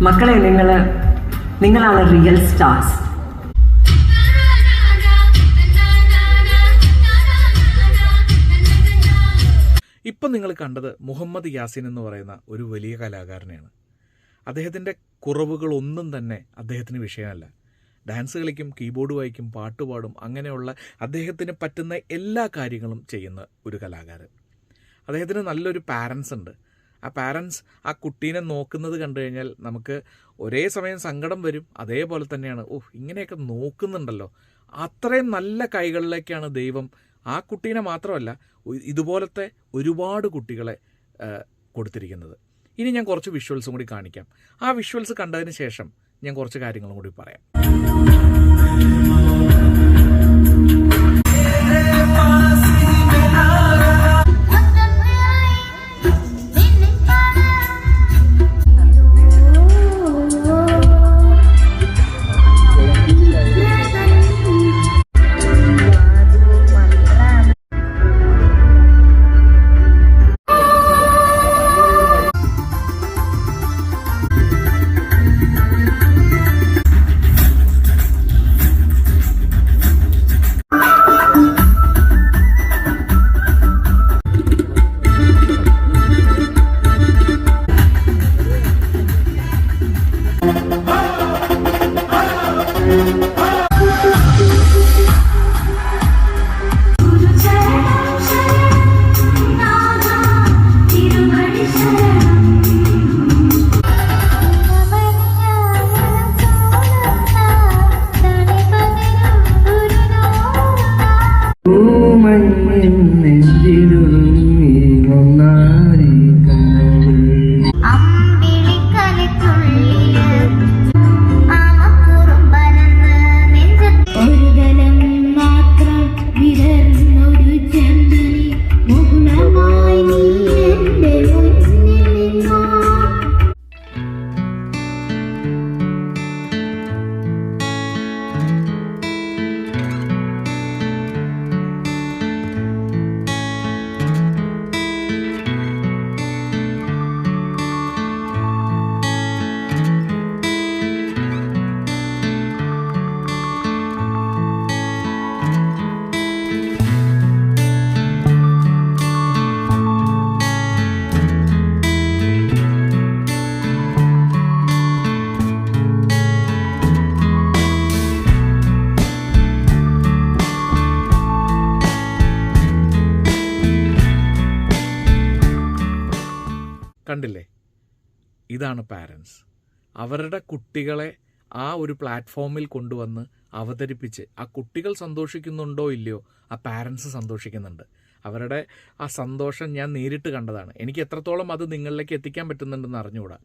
മക്കളെ, നിങ്ങളാണ് real stars. ഇപ്പം നിങ്ങൾ കണ്ടത് മുഹമ്മദ് യാസിൻ എന്ന് പറയുന്ന ഒരു വലിയ കലാകാരനെയാണ്. അദ്ദേഹത്തിൻ്റെ കുറവുകളൊന്നും തന്നെ അദ്ദേഹത്തിന് വിഷയമല്ല. ഡാൻസ് കളിക്കും, കീബോർഡ് വായിക്കും, പാട്ടുപാടും, അങ്ങനെയുള്ള അദ്ദേഹത്തിന് പറ്റുന്ന എല്ലാ കാര്യങ്ങളും ചെയ്യുന്ന ഒരു കലാകാരൻ. അദ്ദേഹത്തിന് നല്ലൊരു പാരൻസ് ഉണ്ട്. ആ പാരൻസ് ആ കുട്ടീനെ നോക്കുന്നത് കണ്ടു കഴിഞ്ഞാൽ നമുക്ക് ഒരേ സമയം സങ്കടം വരും, അതേപോലെ തന്നെയാണ് ഇങ്ങനെയൊക്കെ നോക്കുന്നുണ്ടല്ലോ. അത്രയും നല്ല കൈകളിലേക്കാണ് ദൈവം ആ കുട്ടീനെ മാത്രമല്ല ഇതുപോലത്തെ ഒരുപാട് കുട്ടികളെ കൊടുത്തിരിക്കുന്നത്. ഇനി ഞാൻ കുറച്ച് വിഷ്വൽസും കൂടി കാണിക്കാം. ആ വിഷ്വൽസ് കണ്ടതിന് ശേഷം ഞാൻ കുറച്ച് കാര്യങ്ങളും കൂടി പറയാം. കണ്ടില്ലേ, ഇതാണ് പാരൻസ്. അവരുടെ കുട്ടികളെ ആ ഒരു പ്ലാറ്റ്ഫോമിൽ കൊണ്ടുവന്ന് അവതരിപ്പിച്ച് ആ കുട്ടികൾ സന്തോഷിക്കുന്നുണ്ടോ ഇല്ലയോ, ആ പാരൻസ് സന്തോഷിക്കുന്നുണ്ട്. അവരുടെ ആ സന്തോഷം ഞാൻ നേരിട്ട് കണ്ടതാണ്. എനിക്ക് എത്രത്തോളം അത് നിങ്ങളിലേക്ക് എത്തിക്കാൻ പറ്റുന്നുണ്ടെന്ന് അറിഞ്ഞുകൂടാ.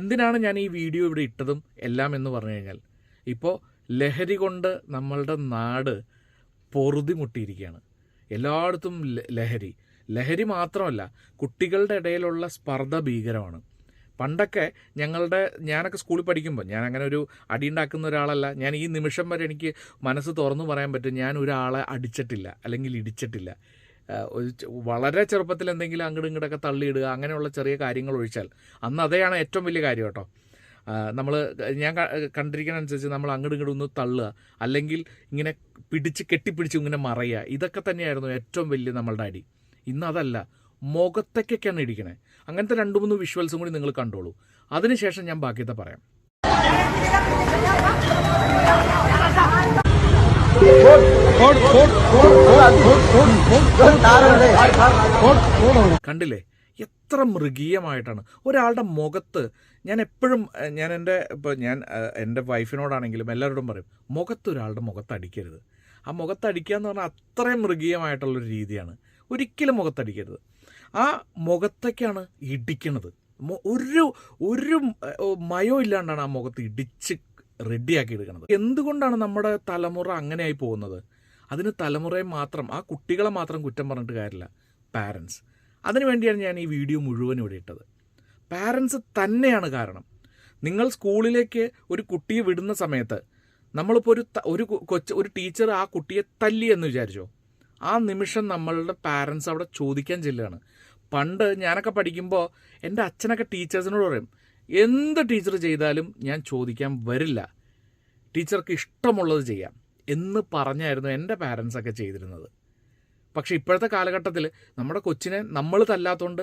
എന്തിനാണ് ഞാൻ ഈ വീഡിയോ ഇവിടെ ഇട്ടതും എല്ലാം എന്ന് പറഞ്ഞു കഴിഞ്ഞാൽ, ഇപ്പോൾ ലഹരി കൊണ്ട് നമ്മളുടെ നാട് പൊറുതിമുട്ടിയിരിക്കുകയാണ്. എല്ലായിടത്തും ലഹരി മാത്രമല്ല, കുട്ടികളുടെ ഇടയിലുള്ള സ്പർദ്ധ ഭീകരമാണ്. പണ്ടൊക്കെ ഞാനൊക്കെ സ്കൂളിൽ പഠിക്കുമ്പോൾ, ഞാൻ അങ്ങനെ ഒരു അടിയുണ്ടാക്കുന്ന ഒരാളല്ല. ഞാൻ ഈ നിമിഷം വരെ എനിക്ക് മനസ്സ് തുറന്നു പറയാൻ പറ്റും, ഞാൻ ഒരാളെ അടിച്ചിട്ടില്ല അല്ലെങ്കിൽ ഇടിച്ചിട്ടില്ല. വളരെ ചെറുപ്പത്തിൽ എന്തെങ്കിലും അങ്ങോട്ടും ഇങ്ങോട്ടൊക്കെ തള്ളിയിടുക, അങ്ങനെയുള്ള ചെറിയ കാര്യങ്ങൾ ഒഴിച്ചാൽ അന്ന് അതെയാണ് ഏറ്റവും വലിയ കാര്യം കേട്ടോ. ഞാൻ കണ്ടിരിക്കുന്ന അനുസരിച്ച് നമ്മൾ അങ്ങോട്ടും ഇങ്ങോട്ടും ഒന്ന് തള്ളുക, അല്ലെങ്കിൽ ഇങ്ങനെ കെട്ടിപ്പിടിച്ച് ഇങ്ങനെ മറയുക, ഇതൊക്കെ തന്നെയായിരുന്നു ഏറ്റവും വലിയ നമ്മളുടെ അടി. ഇന്നതല്ല, മുഖത്തേക്കൊക്കെയാണ് ഇടിക്കണേ. അങ്ങനത്തെ 2-3 വിഷ്വൽസും കൂടി നിങ്ങൾ കണ്ടോളൂ. അതിനുശേഷം ഞാൻ ബാക്കിയത്തെ പറയാം. കണ്ടില്ലേ, എത്ര മൃഗീയമായിട്ടാണ് ഒരാളുടെ മുഖത്ത്. ഞാൻ എൻ്റെ വൈഫിനോടാണെങ്കിലും എല്ലാവരോടും പറയും, ഒരാളുടെ മുഖത്തടിക്കരുത്. ആ മുഖത്തടിക്കുക എന്ന് പറഞ്ഞാൽ അത്രയും മൃഗീയമായിട്ടുള്ളൊരു രീതിയാണ്. ഒരിക്കലും മുഖത്തടിക്കരുത്. ആ മുഖത്തേക്കാണ് ഇടിക്കണത്. ഒരു മയവും ഇല്ലാണ്ടാണ് ആ മുഖത്ത് ഇടിച്ച് റെഡിയാക്കി എടുക്കുന്നത്. എന്തുകൊണ്ടാണ് നമ്മുടെ തലമുറ അങ്ങനെയായി പോകുന്നത്? അതിന് തലമുറയെ മാത്രം, ആ കുട്ടികളെ മാത്രം കുറ്റം പറഞ്ഞിട്ട് കാര്യമില്ല. പാരൻസ്, അതിനു വേണ്ടിയാണ് ഞാൻ ഈ വീഡിയോ മുഴുവൻ ഇവിടെ ഇട്ടത്. പാരൻസ് തന്നെയാണ് കാരണം. നിങ്ങൾ സ്കൂളിലേക്ക് ഒരു കുട്ടിയെ വിടുന്ന സമയത്ത് നമ്മളിപ്പോൾ ഒരു ടീച്ചർ ആ കുട്ടിയെ തല്ലി എന്ന് വിചാരിച്ചോ, ആ നിമിഷം നമ്മളുടെ പാരൻസ് അവിടെ ചോദിക്കാൻ ചെല്ലുകയാണ്. പണ്ട് ഞാനൊക്കെ പഠിക്കുമ്പോൾ എൻ്റെ അച്ഛനൊക്കെ ടീച്ചേഴ്സിനോട് പറയും, എന്ത് ടീച്ചർ ചെയ്താലും ഞാൻ ചോദിക്കാൻ വരില്ല, ടീച്ചർക്ക് ഇഷ്ടമുള്ളത് ചെയ്യാം എന്ന് പറഞ്ഞായിരുന്നു എൻ്റെ പാരൻസൊക്കെ ചെയ്തിരുന്നത്. പക്ഷേ ഇപ്പോഴത്തെ കാലഘട്ടത്തിൽ നമ്മുടെ കൊച്ചിനെ നമ്മൾ തല്ലാത്തതുകൊണ്ട്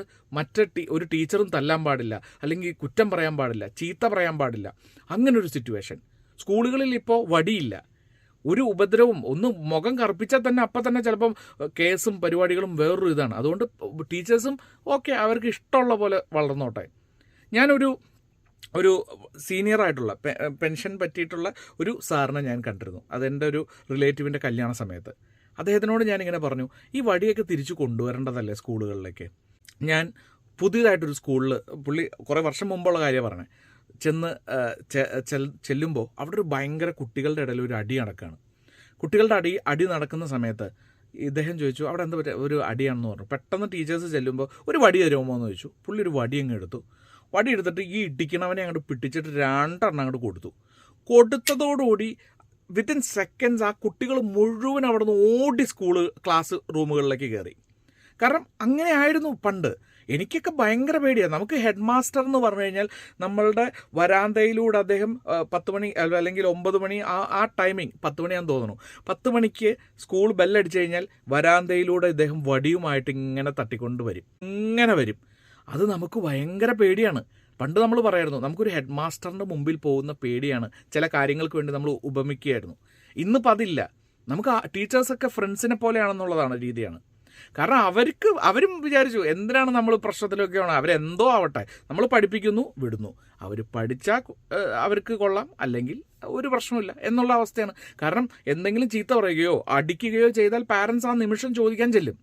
ഒരു ടീച്ചറും തല്ലാൻ പാടില്ല, അല്ലെങ്കിൽ കുറ്റം പറയാൻ പാടില്ല, ചീത്ത പറയാൻ പാടില്ല, അങ്ങനൊരു സിറ്റുവേഷൻ. സ്കൂളുകളിൽ ഇപ്പോൾ വടിയില്ല, ഒരു ഉപദ്രവവും ഒന്ന് മുഖം കറുപ്പിച്ചാൽ തന്നെ അപ്പം തന്നെ ചിലപ്പം കേസും പരിപാടികളും വേറൊരു ഇതാണ്. അതുകൊണ്ട് ടീച്ചേഴ്സും ഓക്കെ, അവർക്ക് ഇഷ്ടമുള്ള പോലെ വളർന്നോട്ടെ. ഞാനൊരു സീനിയറായിട്ടുള്ള പെൻഷൻ പറ്റിയിട്ടുള്ള ഒരു സാറിനെ ഞാൻ കണ്ടിരുന്നു. അതെൻ്റെ ഒരു റിലേറ്റീവിൻ്റെ കല്യാണ സമയത്ത്. അദ്ദേഹത്തിനോട് ഞാനിങ്ങനെ പറഞ്ഞു, ഈ വടിയൊക്കെ തിരിച്ചു കൊണ്ടുവരേണ്ടതല്ലേ സ്കൂളുകളിലേക്ക്. ഞാൻ പുതിയതായിട്ടൊരു സ്കൂളിൽ, പുള്ളി കുറേ വർഷം മുമ്പുള്ള കാര്യം പറഞ്ഞത്, ചെല്ലുമ്പോൾ അവിടെ ഒരു ഭയങ്കര കുട്ടികളുടെ ഇടയിൽ ഒരു അടി നടക്കുകയാണ്. കുട്ടികളുടെ അടി നടക്കുന്ന സമയത്ത് ഇദ്ദേഹം ചോദിച്ചു, അവിടെ എന്താ പറ്റുക, ഒരു അടിയാണെന്ന് പറഞ്ഞു. പെട്ടെന്ന് ടീച്ചേഴ്സ് ചെല്ലുമ്പോൾ ഒരു വടി തരുമോ എന്ന് ചോദിച്ചു. പുള്ളി ഒരു വടി അങ്ങ് എടുത്തു. വടി എടുത്തിട്ട് ഈ ഇടിക്കണവനെ അങ്ങോട്ട് പിടിച്ചിട്ട് 2 അങ്ങോട്ട് കൊടുത്തതോടുകൂടി വിത്തിൻ സെക്കൻഡ്സ് ആ കുട്ടികൾ മുഴുവൻ അവിടെ നിന്ന് ഓടി ക്ലാസ് റൂമുകളിലേക്ക് കയറി. കാരണം അങ്ങനെ ആയിരുന്നു പണ്ട്. എനിക്കൊക്കെ ഭയങ്കര പേടിയാണ്. നമുക്ക് ഹെഡ് മാസ്റ്റർ എന്ന് പറഞ്ഞു കഴിഞ്ഞാൽ നമ്മളുടെ വരാന്തയിലൂടെ അദ്ദേഹം 10 മണി അല്ലെങ്കിൽ 9 മണി ആ ടൈമിങ്, 10 മണിയാണെന്ന് തോന്നുന്നു, 10 മണിക്ക് സ്കൂൾ ബെല്ലടിച്ചു കഴിഞ്ഞാൽ വരാന്തയിലൂടെ ഇദ്ദേഹം വടിയുമായിട്ട് ഇങ്ങനെ തട്ടിക്കൊണ്ട് വരും. അത് നമുക്ക് ഭയങ്കര പേടിയാണ്. പണ്ട് നമ്മൾ പറയായിരുന്നു, നമുക്കൊരു ഹെഡ് മാസ്റ്ററിൻ്റെ മുമ്പിൽ പോകുന്ന പേടിയാണ് ചില കാര്യങ്ങൾക്ക് വേണ്ടി നമ്മൾ ഉപമിക്കുകയായിരുന്നു. ഇന്നിപ്പോൾ അതില്ല. നമുക്ക് ടീച്ചേഴ്സൊക്കെ ഫ്രണ്ട്സിനെ പോലെയാണെന്നുള്ളതാണ് രീതിയാണ്. കാരണം അവരും വിചാരിച്ചു, എന്തിനാണ് നമ്മൾ പ്രശ്നത്തിലൊക്കെയാണ്, അവരെന്തോ ആവട്ടെ, നമ്മൾ പഠിപ്പിക്കുന്നു, വിടുന്നു, അവർ പഠിച്ചാൽ അവർക്ക് കൊള്ളാം, അല്ലെങ്കിൽ ഒരു പ്രശ്നമില്ല എന്നുള്ള അവസ്ഥയാണ്. കാരണം എന്തെങ്കിലും ചീത്ത പറയുകയോ അടിക്കുകയോ ചെയ്താൽ പാരൻസ് ആ നിമിഷം ചോദിക്കാൻ ചെല്ലും.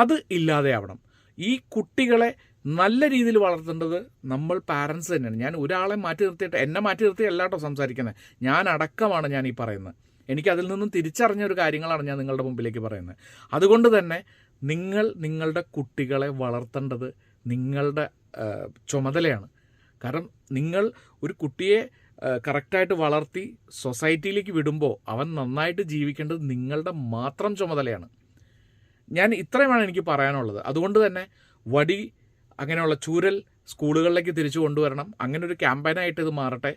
അത് ഇല്ലാതെയാവണം. ഈ കുട്ടികളെ നല്ല രീതിയിൽ വളർത്തേണ്ടത് നമ്മൾ പാരൻസ് തന്നെയാണ്. ഞാൻ ഒരാളെ മാറ്റി നിർത്തിയിട്ട്, എന്നെ മാറ്റി നിർത്തി അല്ലാട്ടോ സംസാരിക്കുന്നത്, ഞാൻ അടക്കമാണ് ഞാൻ ഈ പറയുന്നത്. എനിക്കതിൽ നിന്നും തിരിച്ചറിഞ്ഞ ഒരു കാര്യങ്ങളാണ് ഞാൻ നിങ്ങളുടെ മുമ്പിലേക്ക് പറയുന്നത്. അതുകൊണ്ട് തന്നെ നിങ്ങളുടെ കുട്ടികളെ വളർത്തേണ്ടത് നിങ്ങളുടെ ചുമതലയാണ്. കാരണം നിങ്ങൾ ഒരു കുട്ടിയെ കറക്റ്റായിട്ട് വളർത്തി സൊസൈറ്റിയിലേക്ക് വിടുമ്പോൾ അവൻ നന്നായിട്ട് ജീവിക്കേണ്ടത് നിങ്ങളുടെ മാത്രം ചുമതലയാണ്. ഞാൻ ഇത്രയുമാണ് എനിക്ക് പറയാനുള്ളത്. അതുകൊണ്ട് തന്നെ വടി, അങ്ങനെയുള്ള ചൂരൽ സ്കൂളുകളിലേക്ക് തിരിച്ചു കൊണ്ടുവരണം. അങ്ങനെ ഒരു ക്യാമ്പയിനായിട്ട് ഇത് മാറട്ടെ.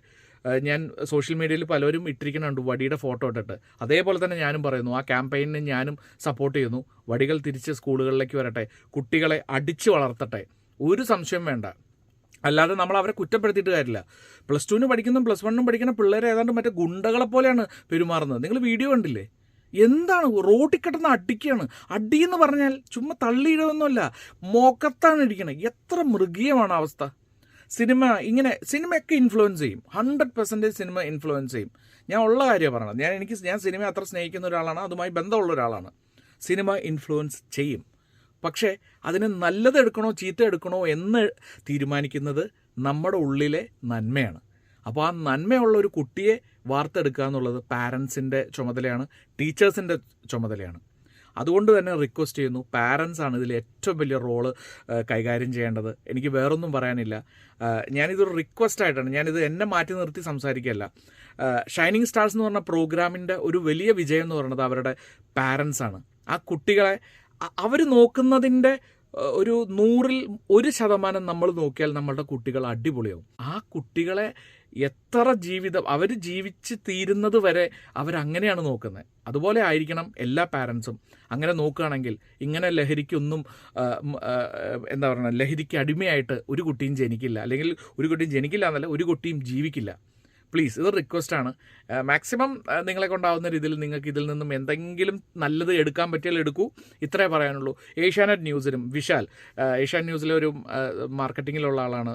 ഞാൻ സോഷ്യൽ മീഡിയയിൽ പലരും ഇട്ടിരിക്കുന്നുണ്ട് വടിയുടെ ഫോട്ടോ ഇട്ടിട്ട്. അതേപോലെ തന്നെ ഞാനും പറയുന്നു, ആ ക്യാമ്പയിനെ ഞാനും സപ്പോർട്ട് ചെയ്യുന്നു. വടികൾ തിരിച്ച് സ്കൂളുകളിലേക്ക് വരട്ടെ, കുട്ടികളെ അടിച്ച് വളർത്തട്ടെ, ഒരു സംശയം വേണ്ട. അല്ലാതെ നമ്മൾ അവരെ കുറ്റപ്പെടുത്തിയിട്ട് കാര്യമില്ല. +2 പഠിക്കുന്ന +1 പഠിക്കുന്ന പിള്ളേരെ ഏതാണ്ട് മറ്റേ ഗുണ്ടകളെ പോലെയാണ് പെരുമാറുന്നത്. നിങ്ങൾ വീഡിയോ കണ്ടില്ലേ? എന്താണ്, റോട്ടിൽ കിടന്ന് അടിക്കുകയാണ്. അടിയെന്ന് പറഞ്ഞാൽ ചുമ്മാ തള്ളിയിടുകയൊന്നുമല്ല, മോക്കത്താണ് ഇരിക്കണത്. എത്ര മൃഗീയമാണ് അവസ്ഥ. സിനിമയൊക്കെ ഇൻഫ്ലുവൻസ് ചെയ്യും, 100% സിനിമ ഇൻഫ്ലുവൻസ് ചെയ്യും. ഞാൻ ഉള്ള കാര്യമാണ് പറയണത്. ഞാൻ സിനിമ അത്ര സ്നേഹിക്കുന്ന ഒരാളാണ്, അതുമായി ബന്ധമുള്ള ഒരാളാണ്. സിനിമ ഇൻഫ്ലുവൻസ് ചെയ്യും. പക്ഷേ അതിന് നല്ലത് എടുക്കണോ ചീത്ത എടുക്കണോ എന്ന് തീരുമാനിക്കുന്നത് നമ്മുടെ ഉള്ളിലെ നന്മയാണ്. അപ്പോൾ ആ നന്മയുള്ള ഒരു കുട്ടിയെ വാർത്തെടുക്കുക എന്നുള്ളത് പാരൻസിൻ്റെ ചുമതലയാണ്, ടീച്ചേഴ്സിൻ്റെ ചുമതലയാണ്. അതുകൊണ്ട് തന്നെ റിക്വസ്റ്റ് ചെയ്യുന്നു, പാരൻസാണ് ഇതിൽ ഏറ്റവും വലിയ റോള് കൈകാര്യം ചെയ്യേണ്ടത്. എനിക്ക് വേറൊന്നും പറയാനില്ല. ഞാനിതൊരു റിക്വസ്റ്റായിട്ടാണ്, ഞാനിത് എന്നെ മാറ്റി നിർത്തി സംസാരിക്കുകയല്ല. ഷൈനിങ് സ്റ്റാർസ് എന്ന് പറഞ്ഞ പ്രോഗ്രാമിൻ്റെ ഒരു വലിയ വിജയം എന്ന് പറയുന്നത് അവരുടെ പാരൻസാണ്. ആ കുട്ടികളെ അവർ നോക്കുന്നതിൻ്റെ ഒരു 100% നമ്മൾ നോക്കിയാൽ നമ്മളുടെ കുട്ടികൾ അടിപൊളിയാവും. ആ കുട്ടികളെ എത്ര ജീവിതം അവർ ജീവിച്ച് തീരുന്നത് വരെ അവരങ്ങനെയാണ് നോക്കുന്നത്. അതുപോലെ ആയിരിക്കണം എല്ലാ പാരൻസും. അങ്ങനെ നോക്കുകയാണെങ്കിൽ ഇങ്ങനെ ലഹരിക്കൊന്നും ലഹരിക്ക് അടിമയായിട്ട് ഒരു കുട്ടിയും ജനിക്കില്ല, അല്ലെങ്കിൽ ഒരു കുട്ടിയും ജനിക്കില്ല എന്നല്ല, ഒരു കുട്ടിയും ജീവിക്കില്ല. പ്ലീസ്, ഇത് റിക്വസ്റ്റാണ്. മാക്സിമം നിങ്ങളെ കൊണ്ടാവുന്ന രീതിയിൽ നിങ്ങൾക്ക് ഇതിൽ നിന്നും എന്തെങ്കിലും നല്ലത് എടുക്കാൻ പറ്റിയാൽ എടുക്കൂ. ഇത്രേ പറയാനുള്ളൂ. ഏഷ്യാനെറ്റ് ന്യൂസിലും ഏഷ്യാനെറ്റ് ന്യൂസിലെ ഒരു മാർക്കറ്റിങ്ങിലുള്ള ആളാണ്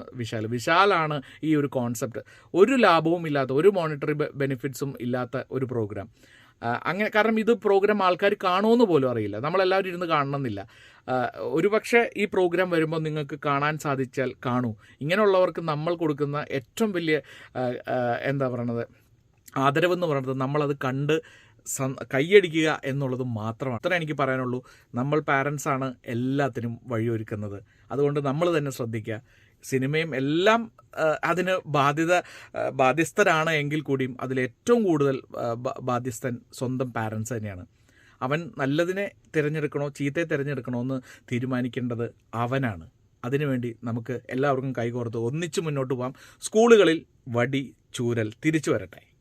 വിശാലാണ് ഈ ഒരു കോൺസെപ്റ്റ്. ഒരു ലാഭവും ഇല്ലാത്ത, ഒരു മോണിറ്ററി ബെനിഫിറ്റ്സും ഇല്ലാത്ത ഒരു പ്രോഗ്രാം. അങ്ങനെ, കാരണം ഇത് പ്രോഗ്രാം ആൾക്കാർ കാണുമെന്ന് പോലും അറിയില്ല, നമ്മളെല്ലാവരും ഇരുന്ന് കാണണമെന്നില്ല. ഒരുപക്ഷെ ഈ പ്രോഗ്രാം വരുമ്പോൾ നിങ്ങൾക്ക് കാണാൻ സാധിച്ചാൽ കാണൂ. ഇങ്ങനെയുള്ളവർക്ക് നമ്മൾ കൊടുക്കുന്ന ഏറ്റവും വലിയ ആദരവെന്ന് പറയുന്നത് നമ്മളത് കണ്ട് കൈയടിക്കുക എന്നുള്ളത് മാത്രമാണ്. അത്ര എനിക്ക് പറയാനുള്ളൂ. നമ്മൾ പാരൻസാണ് എല്ലാത്തിനും വഴിയൊരുക്കുന്നത്. അതുകൊണ്ട് നമ്മൾ തന്നെ ശ്രദ്ധിക്കുക. സിനിമയും എല്ലാം അതിന് ബാധ്യസ്ഥരാണ് എങ്കിൽ കൂടിയും അതിലേറ്റവും കൂടുതൽ ബാധ്യസ്ഥൻ സ്വന്തം പാരൻസ് തന്നെയാണ്. അവൻ നല്ലതിനെ തിരഞ്ഞെടുക്കണോ ചീത്തയെ തിരഞ്ഞെടുക്കണോ എന്ന് തീരുമാനിക്കേണ്ടത് അവനാണ്. അതിനുവേണ്ടി നമുക്ക് എല്ലാവർക്കും കൈകോർത്ത് ഒന്നിച്ച് മുന്നോട്ട് പോകാം. സ്കൂളുകളിൽ വടി ചൂരൽ തിരിച്ചു വരട്ടെ.